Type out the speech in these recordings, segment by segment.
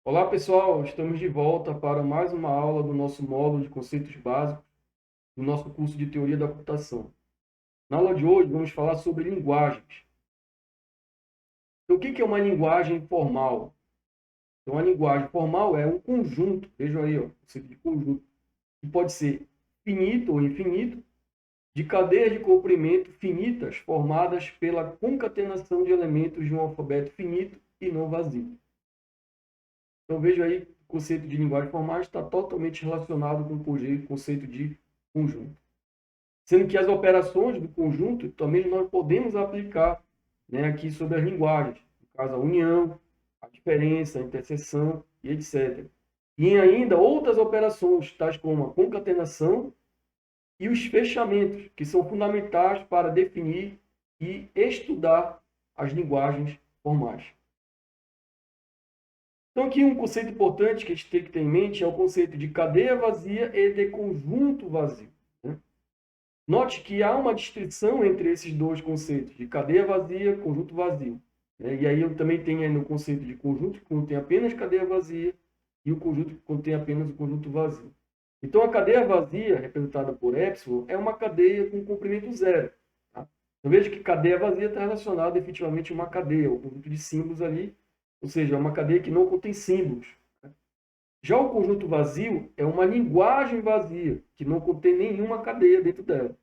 Olá, pessoal! Estamos de volta para mais uma aula do nosso módulo de conceitos básicos do nosso curso de Teoria da Computação. Na aula de hoje, vamos falar sobre linguagens. Então, o que é uma linguagem formal? Então, a linguagem formal é um conjunto, vejam aí, ó, o conceito de conjunto, que pode ser finito ou infinito, de cadeias de comprimento finitas formadas pela concatenação de elementos de um alfabeto finito e não vazio. Então, veja aí, o conceito de linguagem formal está totalmente relacionado com o conceito de conjunto. Sendo que as operações do conjunto também nós podemos aplicar, né, aqui sobre as linguagens. No caso, a união, a diferença, a interseção e etc. E ainda outras operações, tais como a concatenação e os fechamentos, que são fundamentais para definir e estudar as linguagens formais. Então, aqui um conceito importante que a gente tem que ter em mente é o conceito de cadeia vazia e de conjunto vazio. Né? Note que há uma distinção entre esses dois conceitos, de cadeia vazia e conjunto vazio. Né? E aí eu também tenho aí no conceito de conjunto que contém apenas cadeia vazia e o conjunto que contém apenas o conjunto vazio. Então, a cadeia vazia, representada por epsilon, é uma cadeia com comprimento zero. Tá? Então, veja que cadeia vazia está relacionada efetivamente a uma cadeia, um conjunto de símbolos ali, ou seja, é uma cadeia que não contém símbolos. Né? Já o conjunto vazio é uma linguagem vazia, que não contém nenhuma cadeia dentro dela.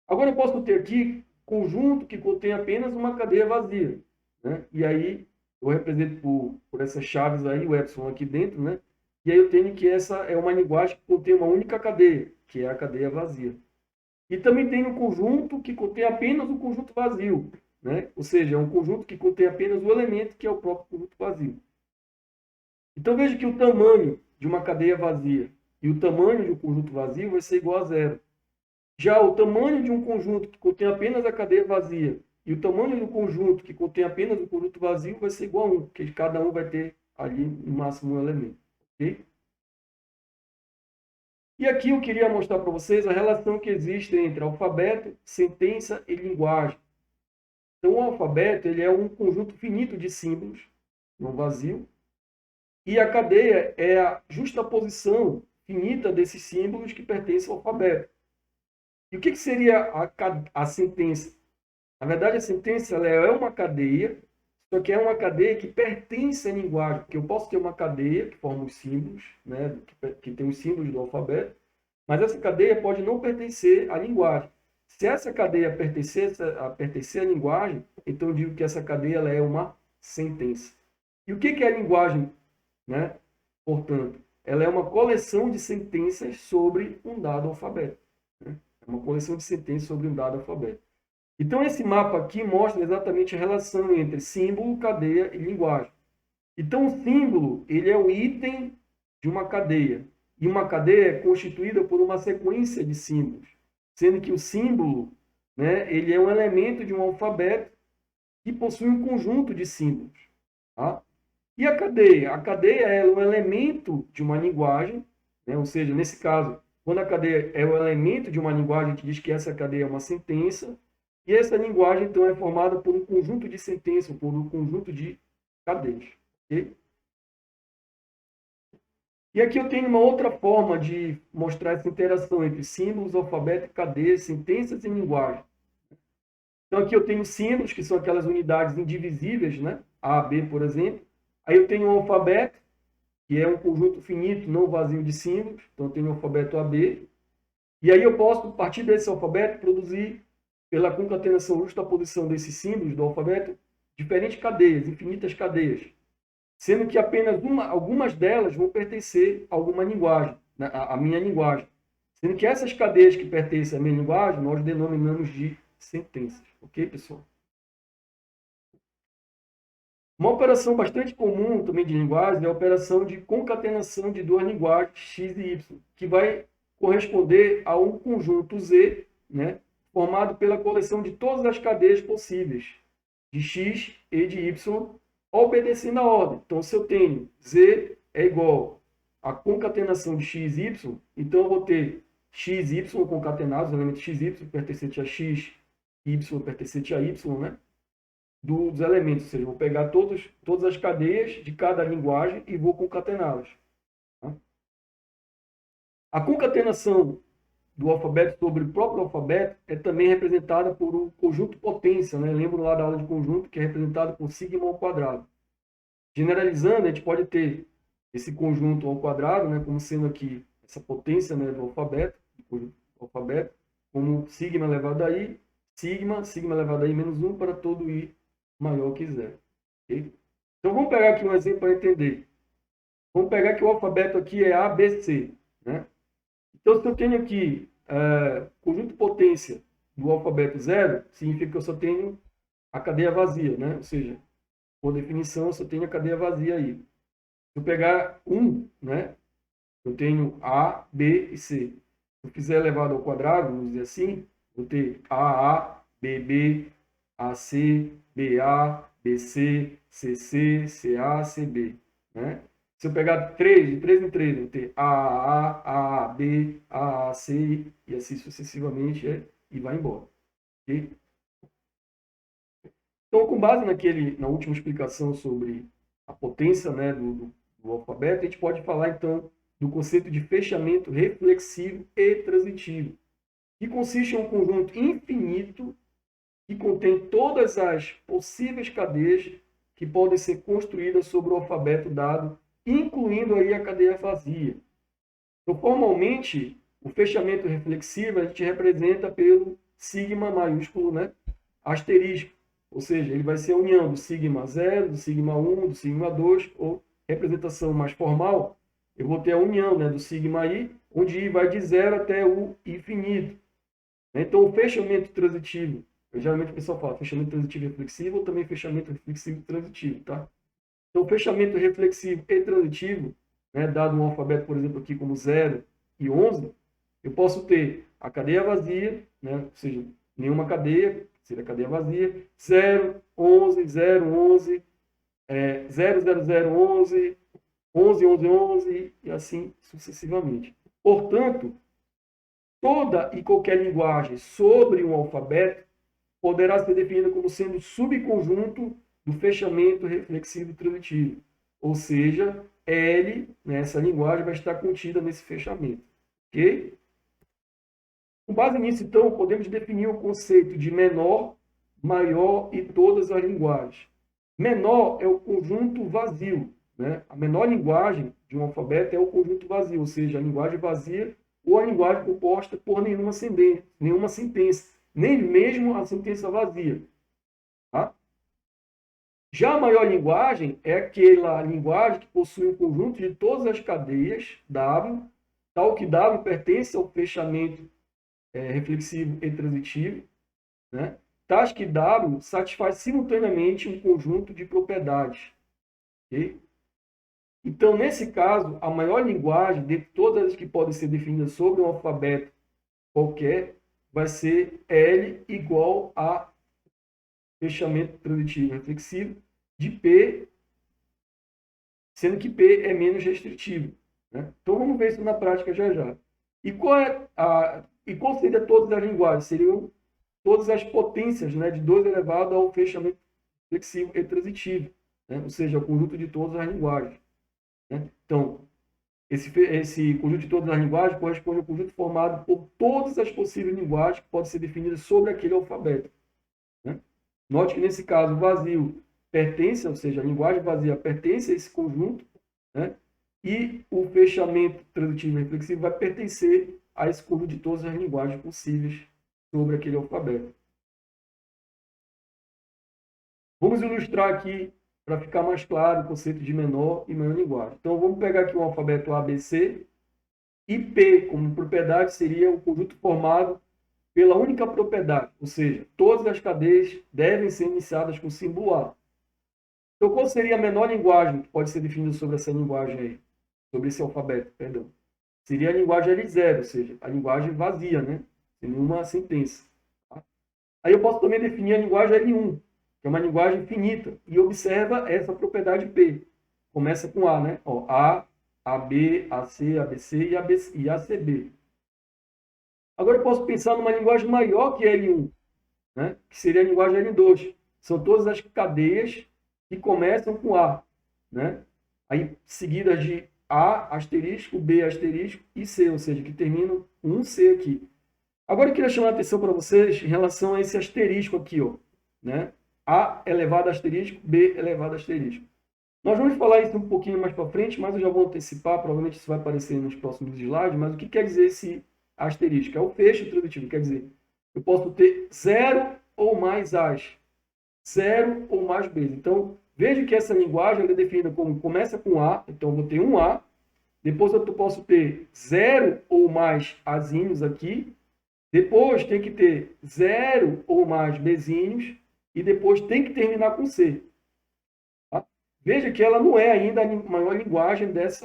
Agora eu posso ter aqui conjunto que contém apenas uma cadeia vazia. Né? E aí eu represento por essas chaves aí, o epsilon aqui dentro, né? E aí eu tenho que essa é uma linguagem que contém uma única cadeia, que é a cadeia vazia. E também tem um conjunto que contém apenas o conjunto vazio, né? Ou seja, é um conjunto que contém apenas o elemento que é o próprio conjunto vazio. Então veja que o tamanho de uma cadeia vazia e o tamanho de um conjunto vazio vai ser igual a zero. Já o tamanho de um conjunto que contém apenas a cadeia vazia e o tamanho do conjunto que contém apenas o conjunto vazio vai ser igual a 1, porque cada um vai ter ali no máximo um elemento. Ok? E aqui eu queria mostrar para vocês a relação que existe entre alfabeto, sentença e linguagem. Então, o alfabeto ele é um conjunto finito de símbolos, não vazio, e a cadeia é a justaposição finita desses símbolos que pertencem ao alfabeto. E o que seria a sentença? Na verdade, a sentença ela é uma cadeia, só que é uma cadeia que pertence à linguagem, porque eu posso ter uma cadeia que forma os símbolos, né, que tem os símbolos do alfabeto, mas essa cadeia pode não pertencer à linguagem. Se essa cadeia pertencer à linguagem, então eu digo que essa cadeia ela é uma sentença. E o que é a linguagem? Né? Portanto, ela é uma coleção de sentenças sobre um dado alfabeto. Né? É uma coleção de sentenças sobre um dado alfabeto. Então, esse mapa aqui mostra exatamente a relação entre símbolo, cadeia e linguagem. Então, o símbolo ele é o item de uma cadeia. E uma cadeia é constituída por uma sequência de símbolos, sendo que o símbolo, né, ele é um elemento de um alfabeto que possui um conjunto de símbolos. Tá? E a cadeia? A cadeia é um elemento de uma linguagem, né? Ou seja, nesse caso, quando a cadeia é o elemento de uma linguagem, a gente diz que essa cadeia é uma sentença, e essa linguagem, então, é formada por um conjunto de sentenças, por um conjunto de cadeias. Okay? E aqui eu tenho uma outra forma de mostrar essa interação entre símbolos, alfabeto, cadeias, sentenças e linguagem. Então, aqui eu tenho símbolos, que são aquelas unidades indivisíveis, né? A, B, por exemplo. Aí eu tenho o alfabeto, que é um conjunto finito, não vazio de símbolos. Então, eu tenho o alfabeto AB. E aí eu posso, a partir desse alfabeto, produzir, pela concatenação justaposição desses símbolos do alfabeto, diferentes cadeias, infinitas cadeias. Sendo que apenas algumas delas vão pertencer a alguma linguagem, né, a minha linguagem. Sendo que essas cadeias que pertencem à minha linguagem, nós denominamos de sentenças. Ok, pessoal? Uma operação bastante comum também de linguagem é a operação de concatenação de duas linguagens, x e y, que vai corresponder a um conjunto Z, né, formado pela coleção de todas as cadeias possíveis, de x e de y, obedecendo a ordem. Então, se eu tenho Z é igual a concatenação de x e y, então eu vou ter x e y concatenados, elementos x e y pertencente a x, y pertencente a y, né? dos elementos, ou seja, eu vou pegar todas as cadeias de cada linguagem e vou concatená-las. Tá? A concatenação do alfabeto sobre o próprio alfabeto é também representada por um conjunto potência, né? Lembro lá da aula de conjunto, que é representado por sigma ao quadrado. Generalizando, a gente pode ter esse conjunto ao quadrado, né, como sendo aqui essa potência, né, do alfabeto, como sigma elevado a i, sigma elevado a i menos 1 para todo i maior que zero. Okay? Então, vamos pegar aqui um exemplo para entender. Vamos pegar que o alfabeto aqui é ABC. Né? Então, se eu tenho aqui conjunto potência do alfabeto zero, significa que eu só tenho a cadeia vazia, né? Ou seja, por definição, eu só tenho a cadeia vazia aí. Se eu pegar 1, né? Eu tenho A, B e C. Se eu fizer elevado ao quadrado, vamos dizer assim, vou ter AA, BB, AC, BA, BC, CC, CA, CB. Né? Se eu pegar 3, de 3 em 3, eu vou ter AAA, AAB, AAC e assim sucessivamente e vai embora. Okay? Então, com base na última explicação sobre a potência, né, do alfabeto, a gente pode falar, então, do conceito de fechamento reflexivo e transitivo, que consiste em um conjunto infinito que contém todas as possíveis cadeias que podem ser construídas sobre o alfabeto dado, incluindo aí a cadeia vazia. Então, formalmente, o fechamento reflexivo a gente representa pelo sigma maiúsculo, né, asterisco. Ou seja, ele vai ser a união do sigma 0, do sigma 1, do sigma 2, ou representação mais formal, eu vou ter a união, né, do sigma i, onde i vai de 0 até o infinito. Então, o fechamento transitivo, geralmente o pessoal fala fechamento transitivo reflexivo ou também fechamento reflexivo transitivo, tá? Então, o fechamento reflexivo e transitivo, né, dado um alfabeto, por exemplo, aqui como 0 e 11, eu posso ter a cadeia vazia, né, ou seja, nenhuma cadeia, seria a cadeia vazia, 0, 11, 0, 11, 0, 0, 0, 11, 11, 11, 11 e assim sucessivamente. Portanto, toda e qualquer linguagem sobre um alfabeto poderá ser definida como sendo subconjunto do fechamento reflexivo transitivo. Ou seja, L, essa linguagem, vai estar contida nesse fechamento. Ok? Com base nisso, então, podemos definir o conceito de menor, maior e todas as linguagens. Menor é o conjunto vazio. Né? A menor linguagem de um alfabeto é o conjunto vazio, ou seja, a linguagem vazia ou a linguagem composta por nenhuma sentença, nem mesmo a sentença vazia. Tá? Já a maior linguagem é aquela linguagem que possui um conjunto de todas as cadeias W, tal que W pertence ao fechamento reflexivo e transitivo, né? Tais que W satisfaz simultaneamente um conjunto de propriedades. Okay? Então, nesse caso, a maior linguagem, de todas as que podem ser definidas sobre um alfabeto qualquer, vai ser L igual a fechamento transitivo reflexivo de P, sendo que P é menos restritivo. Né? Então, vamos ver isso na prática já já. E qual seria todas as linguagens? Seriam todas as potências, né, de 2 elevado ao fechamento reflexivo e transitivo, né? Ou seja, o conjunto de todas as linguagens. Né? Então, esse conjunto de todas as linguagens corresponde ao conjunto formado por todas as possíveis linguagens que podem ser definidas sobre aquele alfabeto. Né? Note que, nesse caso, o vazio pertence, ou seja, a linguagem vazia pertence a esse conjunto, né? E o fechamento transitivo e reflexivo vai pertencer a esse conjunto de todas as linguagens possíveis sobre aquele alfabeto. Vamos ilustrar aqui, para ficar mais claro, o conceito de menor e maior linguagem. Então, vamos pegar aqui um alfabeto ABC, e P, como propriedade, seria o conjunto formado pela única propriedade, ou seja, todas as cadeias devem ser iniciadas com símbolo A. Então, qual seria a menor linguagem que pode ser definida sobre essa linguagem aí? Sobre esse alfabeto, perdão. Seria a linguagem L0, ou seja, a linguagem vazia, né? Sem nenhuma sentença. Tá? Aí eu posso também definir a linguagem L1, que é uma linguagem finita, e observa essa propriedade P. Começa com A, né? Ó, A, AB, AC, ABC e ACB. Agora eu posso pensar numa linguagem maior que L1, né? Que seria a linguagem L2. são todas as cadeias que começam com A, né? Aí seguidas de A asterisco, B asterisco e C, ou seja, que terminam com um C aqui. Agora eu queria chamar a atenção para vocês em relação a esse asterisco aqui, ó, né? A elevado a asterisco, B elevado a asterisco. Nós vamos falar isso um pouquinho mais para frente, mas eu já vou antecipar, provavelmente isso vai aparecer nos próximos slides, mas o que quer dizer esse asterisco? É o fecho transitivo, quer dizer, eu posso ter 0 ou mais A's, 0 ou mais B's. Então, veja que essa linguagem é definida como começa com A, então eu vou ter um A, depois eu posso ter 0 ou mais Azinhos aqui, depois tem que ter 0 ou mais Bzinhos, e depois tem que terminar com C. Tá? Veja que ela não é ainda a maior linguagem desse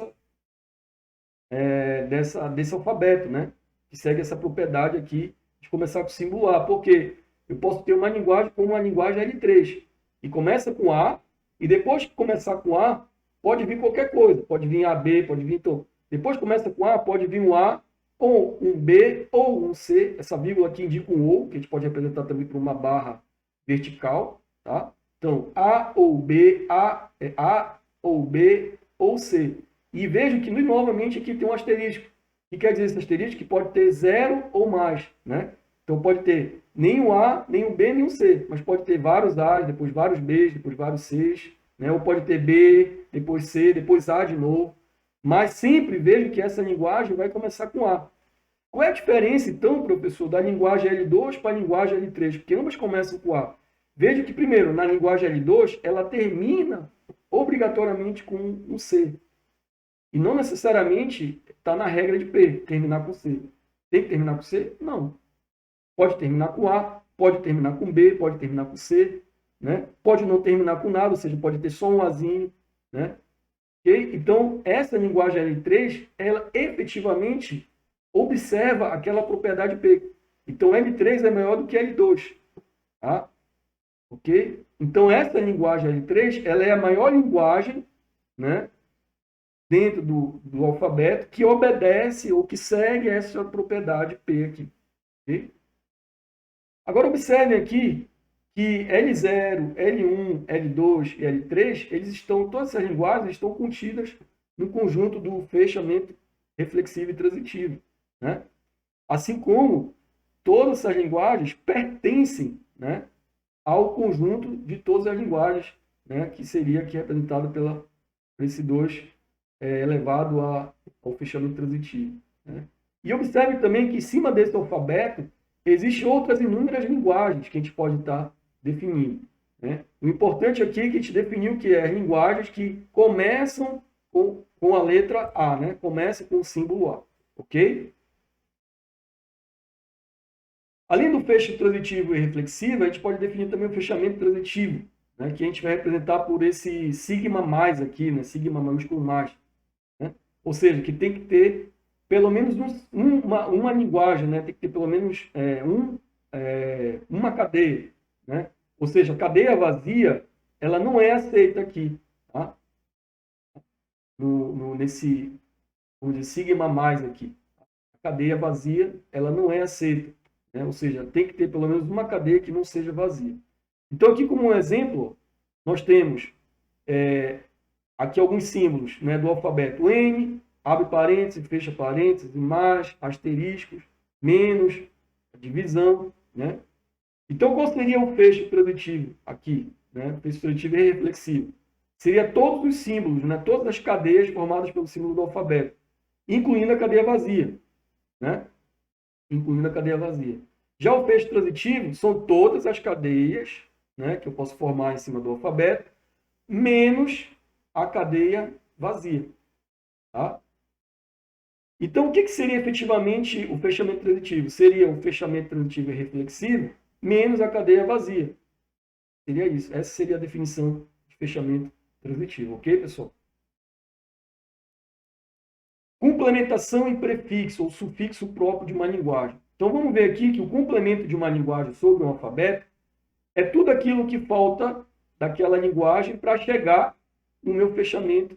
alfabeto, né? Que segue essa propriedade aqui de começar com símbolo A. Por quê? Eu posso ter uma linguagem como uma linguagem L3, que começa com A, e depois que começar com A, pode vir qualquer coisa. Pode vir AB, pode vir... Então, depois começa com A, pode vir um A, ou um B, ou um C. Essa vírgula aqui indica um OU, que a gente pode representar também por uma barra vertical, tá? Então, A ou B, A ou B ou C. E vejo que, novamente, aqui tem um asterisco. O que quer dizer esse asterisco? Que pode ter 0 ou mais, né? Então, pode ter nem o A, nem o B, nem o C. Mas pode ter vários A's, depois vários B's, depois vários C's, né? Ou pode ter B, depois C, depois A de novo. Mas sempre vejo que essa linguagem vai começar com A. Qual é a diferença, então, professor, da linguagem L2 para a linguagem L3? Porque ambas começam com A. Veja que, primeiro, na linguagem L2, ela termina obrigatoriamente com um C. E não necessariamente está na regra de P, terminar com C. Tem que terminar com C? Não. Pode terminar com A, pode terminar com B, pode terminar com C, né? Pode não terminar com nada, ou seja, pode ter só um Azinho, né? Okay? Então, essa linguagem L3, ela efetivamente observa aquela propriedade P. Então, L3 é maior do que L2. Tá? Ok? Então, essa linguagem L3, ela é a maior linguagem, né, dentro do alfabeto que obedece ou que segue essa propriedade P aqui. Okay? Agora, observem aqui que L0, L1, L2 e L3, todas essas linguagens estão contidas no conjunto do fechamento reflexivo e transitivo. Né? Assim como todas essas linguagens pertencem, né, ao conjunto de todas as linguagens, né, que seria aqui representado por esse 2 elevado ao fechamento transitivo. Né? E observe também que em cima desse alfabeto existem outras inúmeras linguagens que a gente pode estar definindo. Né? O importante aqui é que a gente definiu que é linguagens que começam com a letra A, né? Começam com o símbolo A. Ok? Além do fecho transitivo e reflexivo, a gente pode definir também o fechamento transitivo, né? Que a gente vai representar por esse sigma mais aqui, né? Sigma maiúsculo mais. Né? Ou seja, que tem que ter pelo menos uma linguagem, né? Tem que ter pelo menos uma cadeia. Né? Ou seja, a cadeia vazia, ela não é aceita aqui. Tá? Nesse sigma mais aqui. A cadeia vazia, ela não é aceita. Né? Ou seja, tem que ter pelo menos uma cadeia que não seja vazia. Então, aqui como um exemplo, nós temos aqui alguns símbolos, né, do alfabeto. N, abre parênteses, fecha parênteses, mais, asteriscos, menos, divisão. Né? Então, qual seria o fecho transitivo aqui? Né? O fecho transitivo é reflexivo. Seria todos os símbolos, né? Todas as cadeias formadas pelo símbolo do alfabeto, incluindo a cadeia vazia. Né? Incluindo a cadeia vazia. Já o fecho transitivo são todas as cadeias, né, que eu posso formar em cima do alfabeto, menos a cadeia vazia. Tá? Então, o que seria efetivamente o fechamento transitivo? Seria o fechamento transitivo e reflexivo menos a cadeia vazia. Seria isso. Essa seria a definição de fechamento transitivo. Ok, pessoal? Complementação e prefixo ou sufixo próprio de uma linguagem. Então, vamos ver aqui que o complemento de uma linguagem sobre um alfabeto é tudo aquilo que falta daquela linguagem para chegar no meu fechamento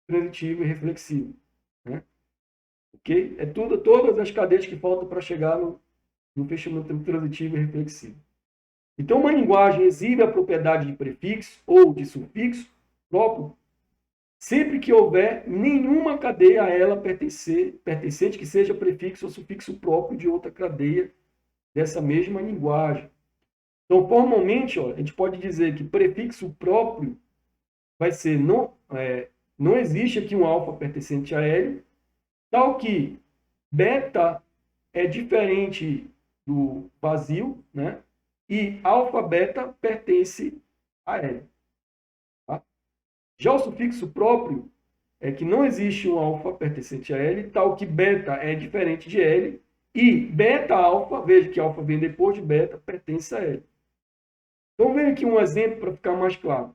transitivo e reflexivo. Né? Ok? É todas as cadeias que faltam para chegar no fechamento transitivo e reflexivo. Então, uma linguagem exibe a propriedade de prefixo ou de sufixo próprio sempre que houver nenhuma cadeia a ela pertencente que seja prefixo ou sufixo próprio de outra cadeia dessa mesma linguagem. Então, formalmente, ó, a gente pode dizer que prefixo próprio vai ser, não existe aqui um alfa pertencente a L, tal que beta é diferente do vazio, né? E alfa beta pertence a L. Tá? Já o sufixo próprio é que não existe um alfa pertencente a L, tal que beta é diferente de L, e beta alfa, veja que alfa vem depois de beta, pertence a L. Então, veja aqui um exemplo para ficar mais claro.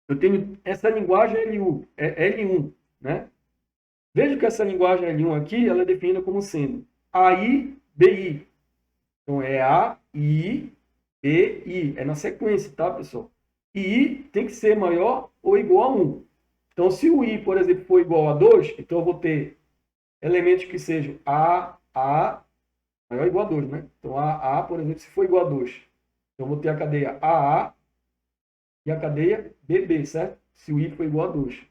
Eu tenho essa linguagem L1, né? Veja que essa linguagem L1 aqui, ela é definida como sendo AI, BI. Então, é A, I, B, I. É na sequência, tá, pessoal? E I tem que ser maior ou igual a 1. Então, se o I, por exemplo, for igual a 2, então eu vou ter elementos que sejam A, maior ou igual a 2, né? Então, A, por exemplo, se for igual a 2, então eu vou ter a cadeia AA e a cadeia BB, certo? Se o I for igual a 2.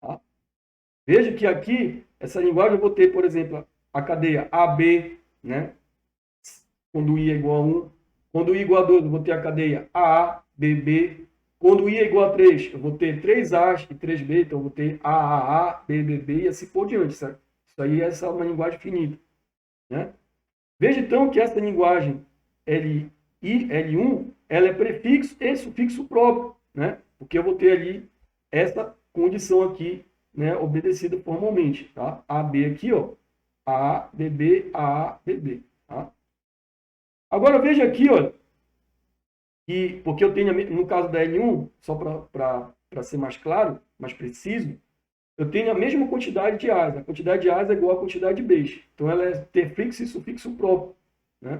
Tá? Veja que aqui, essa linguagem, eu vou ter, por exemplo, a cadeia AB, né? Quando o I é igual a 1. Quando o I é igual a 2, eu vou ter a cadeia AA, BB. Quando o I é igual a 3, eu vou ter 3 A's e 3 B, então eu vou ter AAA, BBB e assim por diante, certo? Isso aí é uma linguagem finita, né? Veja então que essa linguagem L1, ela é prefixo e sufixo próprio, né? Porque eu vou ter ali essa condição aqui, né, obedecida formalmente, tá? AB aqui, ó, A, BB, A, BB, tá? Agora veja aqui, ó, que porque eu tenho no caso da L1, só para ser mais claro, mais preciso, eu tenho a mesma quantidade de A's. A quantidade de A's é igual à quantidade de B's. Então ela é ter fixo e sufixo próprio, né?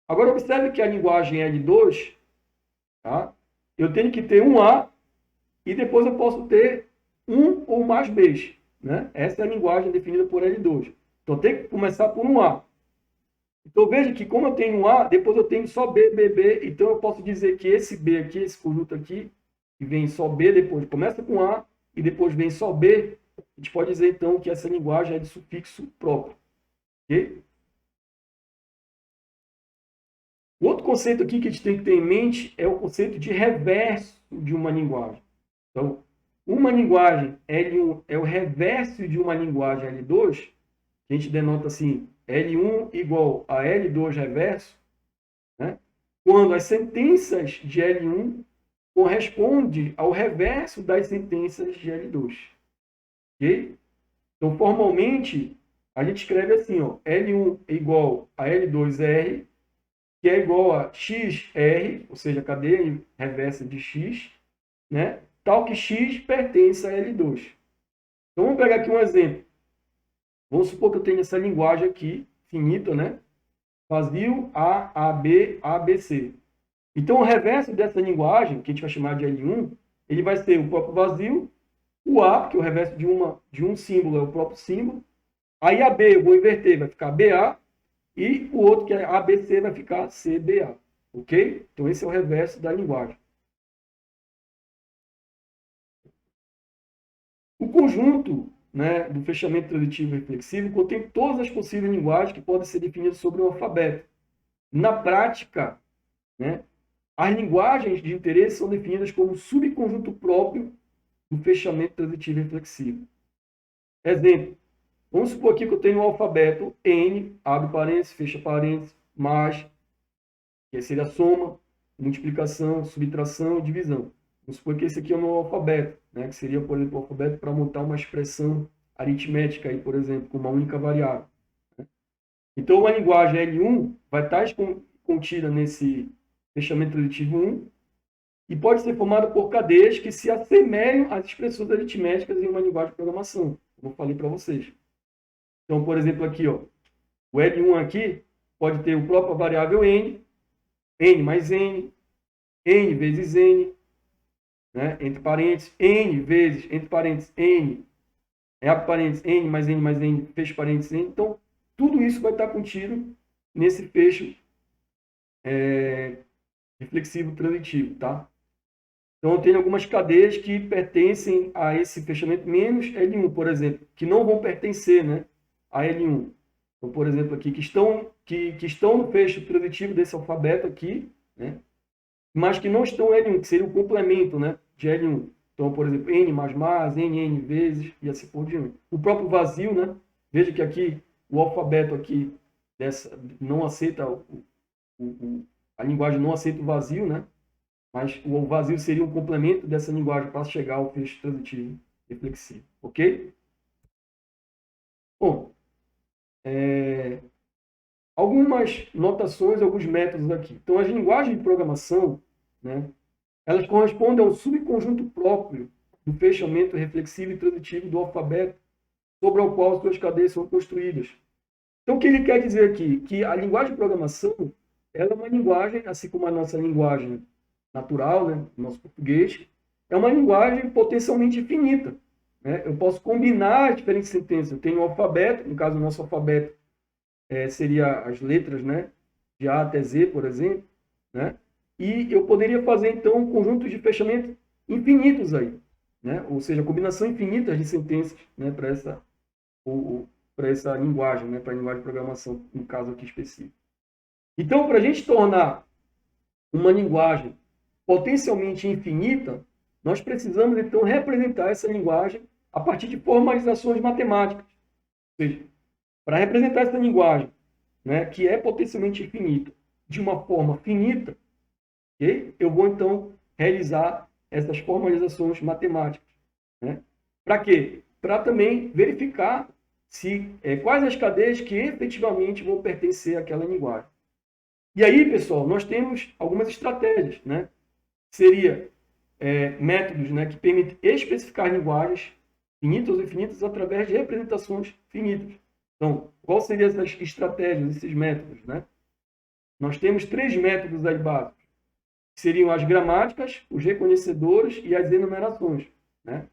Agora, observe que a linguagem L2, tá? Eu tenho que ter um A e depois eu posso ter um ou mais B's, né? Essa é a linguagem definida por L2. Então, tem que começar por um A. Então, veja que como eu tenho um A, depois eu tenho só B, B, B. Então, eu posso dizer que esse B aqui, esse conjunto aqui, que vem só B depois, começa com A e depois vem só B, a gente pode dizer, então, que essa linguagem é de sufixo próprio. Ok? O outro conceito aqui que a gente tem que ter em mente é o conceito de reverso de uma linguagem. Então, uma linguagem L1 é o reverso de uma linguagem L2, que a gente denota assim, L1 igual a L2 reverso, né? Quando as sentenças de L1 correspondem ao reverso das sentenças de L2. Ok? Então, formalmente, a gente escreve assim, ó, L1 é igual a L2R, que é igual a XR, ou seja, a cadeia reversa de X, né? Tal que X pertence a L2. Então, vamos pegar aqui um exemplo. Vamos supor que eu tenho essa linguagem aqui, finita, né? Vazio, A, AB, ABC. Então, o reverso dessa linguagem, que a gente vai chamar de L1, ele vai ser o próprio vazio, o A, porque o reverso de um símbolo é o próprio símbolo. Aí a B eu vou inverter, vai ficar BA, e o outro, que é ABC, vai ficar CBA. Ok? Então, esse é o reverso da linguagem. O conjunto, né, do fechamento transitivo reflexivo contém todas as possíveis linguagens que podem ser definidas sobre o alfabeto. Na prática, né, as linguagens de interesse são definidas como subconjunto próprio do fechamento transitivo reflexivo. Exemplo, vamos supor aqui que eu tenho o alfabeto N, abre parênteses, fecha parênteses, mais, que seria a soma, multiplicação, subtração e divisão. Vamos supor que esse aqui é o meu alfabeto, né? Que seria, por exemplo, o alfabeto para montar uma expressão aritmética, aí, por exemplo, com uma única variável. Né? Então, uma linguagem L1 vai estar contida nesse fechamento transitivo 1 e pode ser formada por cadeias que se assemelham às expressões aritméticas em uma linguagem de programação, como eu falei para vocês. Então, por exemplo, aqui, ó, o L1 aqui pode ter o próprio variável n, n mais n, n vezes n, né? Entre parênteses, n vezes, entre parênteses, n, abre parênteses, n mais n mais n, fecha parênteses, n. Então, tudo isso vai estar contido nesse fecho reflexivo transitivo, tá? Então, eu tenho algumas cadeias que pertencem a esse fechamento menos L1, por exemplo, que não vão pertencer, né, a L1. Então, por exemplo, aqui, que estão no fecho transitivo desse alfabeto aqui, né, mas que não estão em L1, que seria o complemento, né, de L1. Então, por exemplo, N mais mais, N vezes, e assim por diante. O próprio vazio, né, veja que aqui, o alfabeto aqui, não aceita, a linguagem não aceita o vazio, né, mas o vazio seria um complemento dessa linguagem para chegar ao fecho transitivo reflexivo, ok? Bom, algumas notações, alguns métodos aqui. Então, as linguagens de programação, né, elas correspondem ao subconjunto próprio do fechamento reflexivo e transitivo do alfabeto, sobre o qual suas cadeias são construídas. Então, o que ele quer dizer aqui? Que a linguagem de programação, ela é uma linguagem, assim como a nossa linguagem natural, né, nosso português, é uma linguagem potencialmente infinita. Né? Eu posso combinar diferentes sentenças. Eu tenho um alfabeto, no caso, o nosso alfabeto seria as letras, né, de A até Z, por exemplo, né? E eu poderia fazer, então, um conjunto de fechamento infinitos aí, né? Ou seja, combinação infinita de sentenças, né, para essa linguagem, né, para a linguagem de programação, no caso aqui específico. Então, para a gente tornar uma linguagem potencialmente infinita, nós precisamos, então, representar essa linguagem a partir de formalizações matemáticas. Ou seja, para representar essa linguagem, né, que é potencialmente infinita, de uma forma finita, okay? Eu vou, então, realizar essas formalizações matemáticas. Né? Para quê? Para também verificar quais as cadeias que efetivamente vão pertencer àquela linguagem. E aí, pessoal, nós temos algumas estratégias, né? Seria métodos, né, que permitem especificar linguagens finitas ou infinitas através de representações finitas. Então, qual seriam essas estratégias, esses métodos, né? Nós temos 3 métodos aí básicos, que seriam as gramáticas, os reconhecedores e as enumerações, né?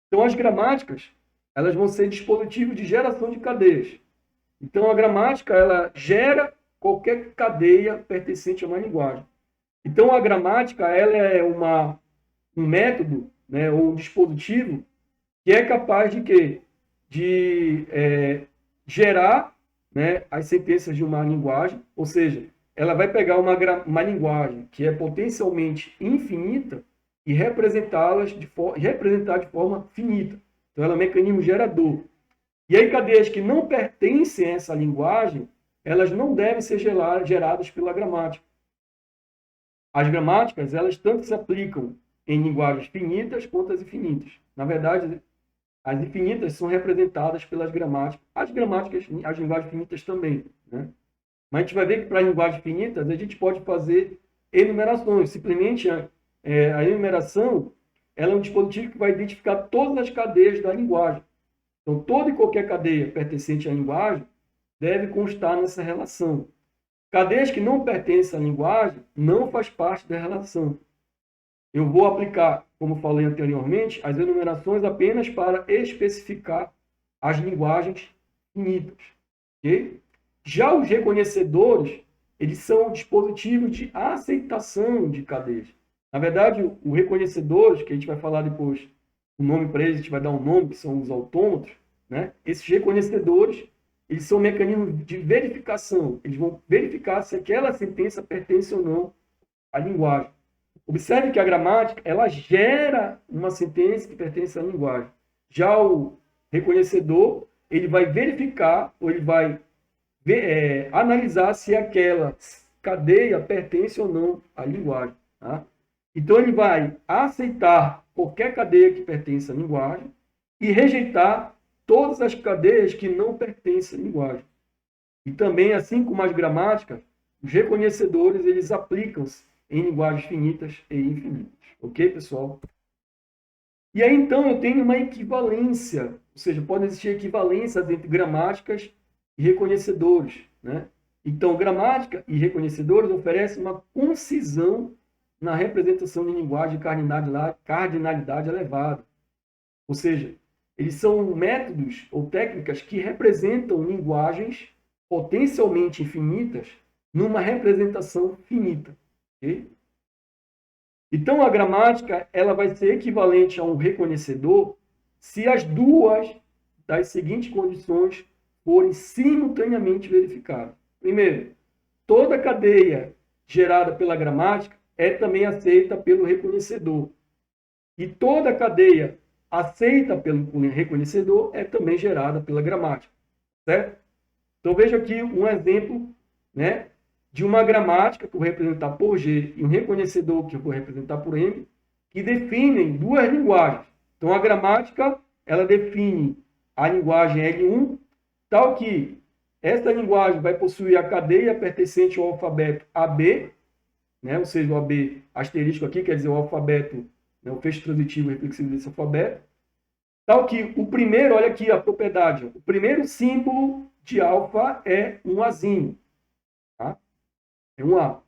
Então, as gramáticas, elas vão ser dispositivos de geração de cadeias. Então, a gramática, ela gera qualquer cadeia pertencente a uma linguagem. Então, a gramática, ela é um método, né, ou um dispositivo que é capaz de quê? De gerar, né, as sentenças de uma linguagem, ou seja, ela vai pegar uma linguagem que é potencialmente infinita e representar de forma finita. Então, ela é um mecanismo gerador. E aí, cadeias que não pertencem a essa linguagem, elas não devem ser geradas pela gramática. As gramáticas, elas tanto se aplicam em linguagens finitas quanto as infinitas. Na verdade, as infinitas são representadas pelas gramáticas. As linguagens finitas também, né? Mas a gente vai ver que para linguagens finitas, a gente pode fazer enumerações. Simplesmente, a enumeração, ela é um dispositivo que vai identificar todas as cadeias da linguagem. Então, toda e qualquer cadeia pertencente à linguagem deve constar nessa relação. Cadeias que não pertencem à linguagem não faz parte da relação. Eu vou aplicar, como falei anteriormente, as enumerações apenas para especificar as linguagens finitas. Okay? Já os reconhecedores, eles são dispositivos de aceitação de cadeias. Na verdade, o reconhecedores, que a gente vai falar depois, o nome para eles, a gente vai dar um nome, que são os autômatos, né? Esses reconhecedores, eles são mecanismos de verificação. Eles vão verificar se aquela sentença pertence ou não à linguagem. Observe que a gramática, ela gera uma sentença que pertence à linguagem. Já o reconhecedor, ele vai verificar, ou ele vai analisar se aquela cadeia pertence ou não à linguagem. Tá? Então, ele vai aceitar qualquer cadeia que pertence à linguagem e rejeitar todas as cadeias que não pertencem à linguagem. E também, assim como as gramáticas, os reconhecedores, eles aplicam-se em linguagens finitas e infinitas. Ok, pessoal? E aí, então, eu tenho uma equivalência, ou seja, podem existir equivalências entre gramáticas e reconhecedores, né? Então, gramática e reconhecedores oferecem uma concisão na representação de linguagem de cardinalidade elevada. Ou seja, eles são métodos ou técnicas que representam linguagens potencialmente infinitas numa representação finita. Ok? Então, a gramática ela vai ser equivalente a um reconhecedor se as duas das seguintes condições forem simultaneamente verificadas. Primeiro, toda cadeia gerada pela gramática é também aceita pelo reconhecedor. E toda cadeia aceita pelo reconhecedor é também gerada pela gramática. Certo? Então, veja aqui um exemplo, né, de uma gramática que eu vou representar por G e um reconhecedor que eu vou representar por M, que definem duas linguagens. Então, a gramática, ela define a linguagem L1, tal que essa linguagem vai possuir a cadeia pertencente ao alfabeto AB, né, ou seja, o AB asterisco aqui quer dizer o alfabeto, né, o fecho transitivo reflexivo desse alfabeto, tal que o primeiro, olha aqui a propriedade, o primeiro símbolo de alfa é um Azinho. Tá? É um A.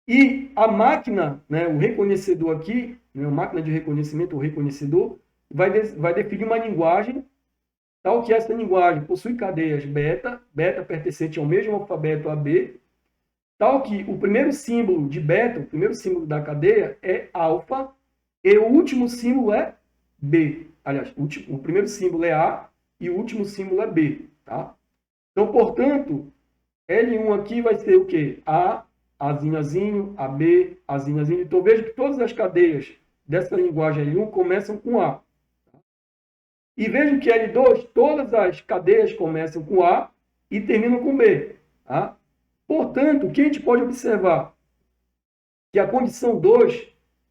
E a máquina, né, o reconhecedor aqui, né, a máquina de reconhecimento, o reconhecedor, vai definir uma linguagem, tal que essa linguagem possui cadeias beta, beta pertencente ao mesmo alfabeto AB, tal que o primeiro símbolo de beta, o primeiro símbolo da cadeia é alfa, e o último símbolo é B. Aliás, o primeiro símbolo é A e o último símbolo é B. Tá? Então, portanto, L1 aqui vai ser o quê? A, Azinho, Azinho, AB, Azinho, Azinho. Então, veja que todas as cadeias dessa linguagem L1 começam com A. E vejam que L2, todas as cadeias começam com A e terminam com B. Tá? Portanto, o que a gente pode observar? Que a condição 2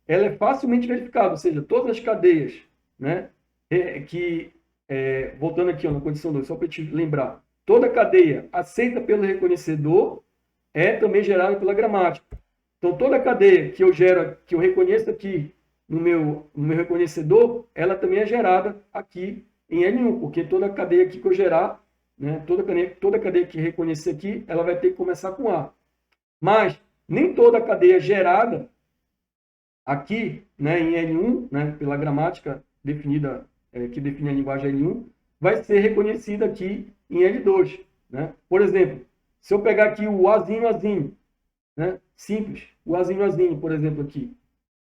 ela é facilmente verificável, ou seja, todas as cadeias, né, voltando aqui ó, na condição 2, só para te lembrar, toda cadeia aceita pelo reconhecedor é também gerada pela gramática. Então, toda cadeia que eu reconheço aqui no meu reconhecedor, ela também é gerada aqui em L1, porque toda cadeia aqui que eu gerar, né, toda cadeia que reconhecer aqui, ela vai ter que começar com A. Mas nem toda cadeia gerada aqui, né, em L1, né, pela gramática definida, que define a linguagem L1, vai ser reconhecida aqui em L2. Né? Por exemplo, se eu pegar aqui o Azinho, Azinho, né, simples, o Azinho, Azinho, por exemplo, aqui.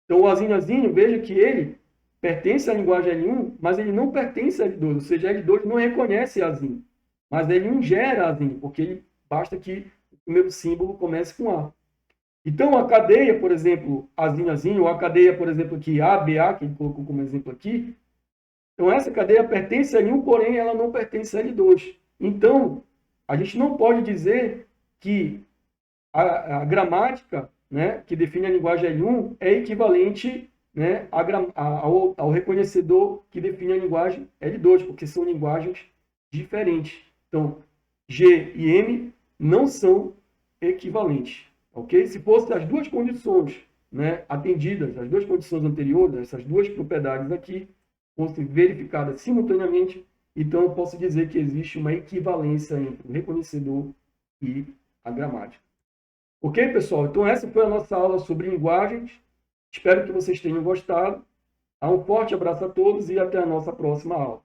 Então, o Azinho, Azinho, veja que ele pertence à linguagem L1, mas ele não pertence a L2, ou seja, L2 não reconhece Azinho, mas L1 gera Azinho, porque ele basta que o primeiro símbolo comece com A. Então, a cadeia, por exemplo, Azinho, Azinho, ou a cadeia, por exemplo, aqui, ABA, que ele colocou como exemplo aqui, então essa cadeia pertence a L1, porém ela não pertence a L2. Então, a gente não pode dizer que a gramática, né, que define a linguagem L1 é equivalente, né, ao reconhecedor que define a linguagem L2, porque são linguagens diferentes. Então, G e M não são equivalentes. Ok? Se fossem as duas condições, né, atendidas, as duas condições anteriores, essas duas propriedades aqui, fossem verificadas simultaneamente, então eu posso dizer que existe uma equivalência entre o reconhecedor e a gramática. Ok, pessoal? Então essa foi a nossa aula sobre linguagens. Espero que vocês tenham gostado. Um forte abraço a todos e até a nossa próxima aula.